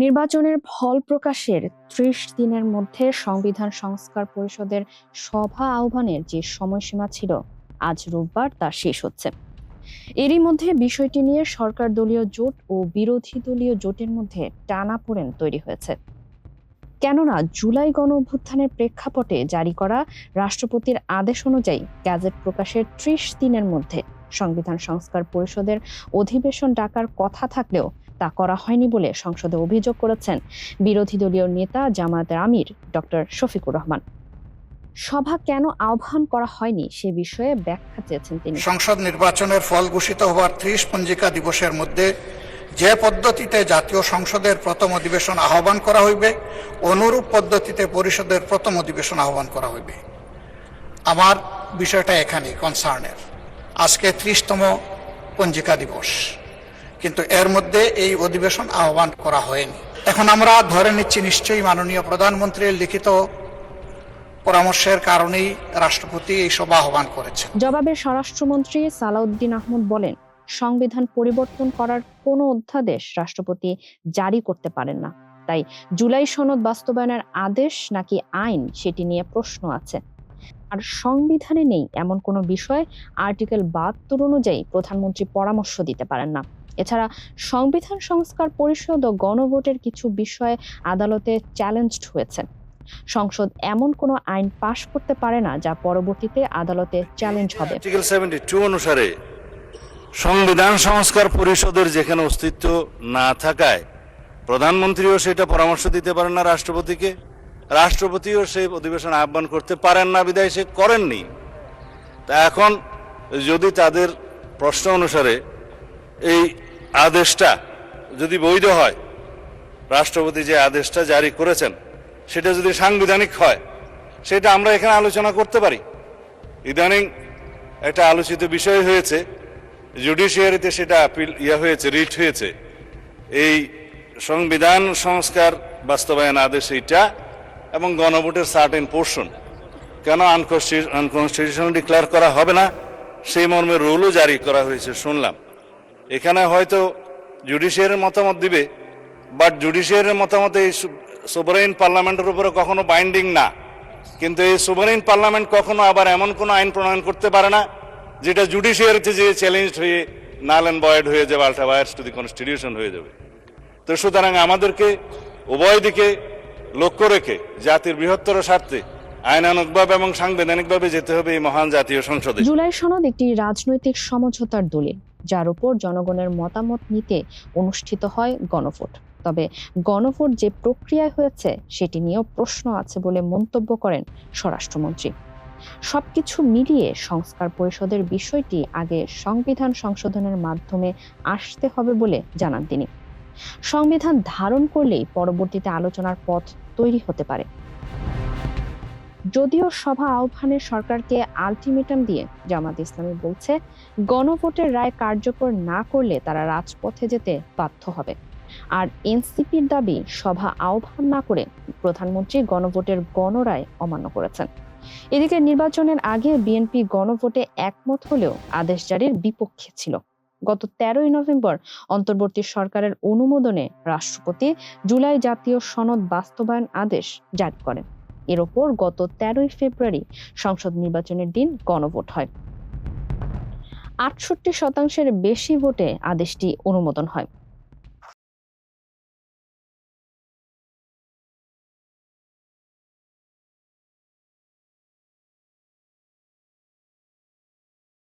নির্বাচনের ফল প্রকাশের ৩০ দিনের মধ্যে সংবিধান সংস্কার পরিষদের সভা আহ্বানের যে সময়সীমা ছিল, আজ রোববার তা শেষ হচ্ছে। এরই মধ্যে বিষয়টি নিয়ে সরকার দলীয় জোট ও বিরোধী দলীয় জোটের মধ্যে টানাপোড়েন তৈরি হয়েছে। কেননা জুলাই গণ অভ্যুত্থানের প্রেক্ষাপটে জারি করা রাষ্ট্রপতির আদেশ অনুযায়ী গ্যাজেট প্রকাশের ৩০ দিনের মধ্যে সংবিধান সংস্কার পরিষদের অধিবেশন ডাকার কথা থাকলেও তা করা হয়নি বলে সংসদে অভিযোগ করেছেন বিরোধী দলীয় নেতা জামায়াতের আমির ডক্টর শফিকুর রহমান। সভা কেন আহ্বান করা হয়নি সে বিষয়ে ব্যাখ্যা চেয়েছেন তিনি। সংসদ নির্বাচনের ফল ঘোষিত হওয়ার ৩০ পঞ্জিকা দিবসের মধ্যে যে পদ্ধতিতে জাতীয় সংসদের প্রথম অধিবেশন আহ্বান করা হইবে, অনুরূপ পদ্ধতিতে পরিষদের প্রথম অধিবেশন আহ্বান করা হইবে। আমার বিষয়টা এখানেই কনসার্নের। আজকে ৩০তম পঞ্জিকা দিবস, কিন্তু এর মধ্যে এই অধিবেশন আহ্বান করা হয়নি। এখন আমরা ধরে নিচ্ছি নিশ্চয়ই মাননীয় প্রধানমন্ত্রীর লিখিত পরামর্শের কারণেই রাষ্ট্রপতি এই সভা আহ্বান করেছেন। জবাবে স্বরাষ্ট্রমন্ত্রী সালাউদ্দিন আহমদ বলেন, সংবিধান পরিবর্তন করার কোনো অধ্যাদেশ রাষ্ট্রপতি জারি করতে পারেন না। তাই জুলাই সনদ বাস্তবায়নের আদেশ নাকি আইন সেটি নিয়ে প্রশ্ন আছে। আর সংবিধানে নেই এমন কোনো বিষয় আর্টিকেল ৭২ অনুযায়ী প্রধানমন্ত্রী পরামর্শ দিতে পারেন না। এছাড়া সংবিধান সংস্কার পরিষদ ও গণভোটের কিছু বিষয়ে আদালতে চ্যালেঞ্জড হয়েছে। সংসদ এমন কোনো আইন পাশ করতে পারে না যা পরবর্তীতে আদালতে চ্যালেঞ্জ হবে। আর্টিকেল 72 অনুসারে সংবিধান সংস্কার পরিষদের যেখানে অস্তিত্ব না থাকায় প্রধানমন্ত্রীও সেটা পরামর্শ দিতে পারেন না রাষ্ট্রপতিকে, রাষ্ট্রপতিও সেই অধিবেশন আহ্বান করতে পারেন না, বিধায় সে করেননি। তা এখন যদি তাদের প্রশ্ন অনুসারে এই আদেশটা যদি বৈধ হয়, রাষ্ট্রপতি যে আদেশটা জারি করেছেন সেটা যদি সাংবিধানিক হয়, সেটা আমরা এখানে আলোচনা করতে পারি। ইদানিং একটা আলোচিত বিষয় হয়েছে, জুডিশিয়ারিতে সেটা আপিল হয়েছে, রিট হয়েছে। এই সংবিধান সংস্কার বাস্তবায়ন আদেশ এইটা এবং গণভোটের সার্টেন পোর্শন কেন আনকনস্টিটিউশনাল ডিক্লেয়ার করা হবে না সেই মর্মে রুলও জারি করা হয়েছে শুনলাম। এখানে হয়তো জুডিশিয়ারির মতামত দিবে, বাট জুডিশিয়ারির মতামত এই সোভারেইন পার্লামেন্টের উপরে কখনো বাইন্ডিং না। কিন্তু এই সোভারেইন পার্লামেন্ট কখনো আবার এমন কোনো আইন প্রণয়ন করতে পারে না যেটা জুডিশিয়ারিতে যে চ্যালেঞ্জ হয়ে নাল অ্যান্ড ভয়েড হয়ে যাবে, আল্ট্রাভায়ার্স টু দি কনস্টিটিউশন হয়ে যাবে। তো সুতরাং আমাদেরকে উভয় দিকে লক্ষ্য রেখে জাতির বৃহত্তর স্বার্থে আইনানুগভাবে এবং সাংবিধানিকভাবে যেতে হবে এই মহান জাতীয় সংসদে। জুলাই সনদ একটি রাজনৈতিক সমঝোতার দলিল, যার উপর জনগণের মতামত নিতে অনুষ্ঠিত হয় গণভোট। তবে গণভোট যে প্রক্রিয়ায় হয়েছে সেটি নিয়েও প্রশ্ন আছে বলে মন্তব্য করেন স্বরাষ্ট্রমন্ত্রী। সবকিছু মিলিয়ে সংস্কার পরিষদের বিষয়টি আগে সংবিধান সংশোধনের মাধ্যমে আসতে হবে বলে জানান তিনি। সংবিধান ধারণ করলেই পরবর্তীতে আলোচনার পথ তৈরি হতে পারে। যদিও সভা আহ্বানে সরকারকে আলটিমেটাম দিয়ে জামাত ইসলামী বলছে, গণভোটের রায় কার্যকর না করলে তারা রাজপথে যেতে বাধ্য হবে। আর এনসিপির দাবি, সভা আহ্বান না করে প্রধানমন্ত্রী গণভোটের গণরায় অমান্য করেছেন। এদিকে নির্বাচনের আগে বিএনপি গণভোটে একমত হলেও আদেশ জারির বিপক্ষে ছিল। গত 13ই নভেম্বর অন্তর্বর্তী সরকারের অনুমোদনে রাষ্ট্রপতি জুলাই জাতীয় সনদ বাস্তবায়ন আদেশ জারি করেন। এর ওপর গত 13ই ফেব্রুয়ারি সংসদ নির্বাচনের দিন গণভোট হয়। 68% বেশি ভোটে আদেশটি অনুমোদন হয়।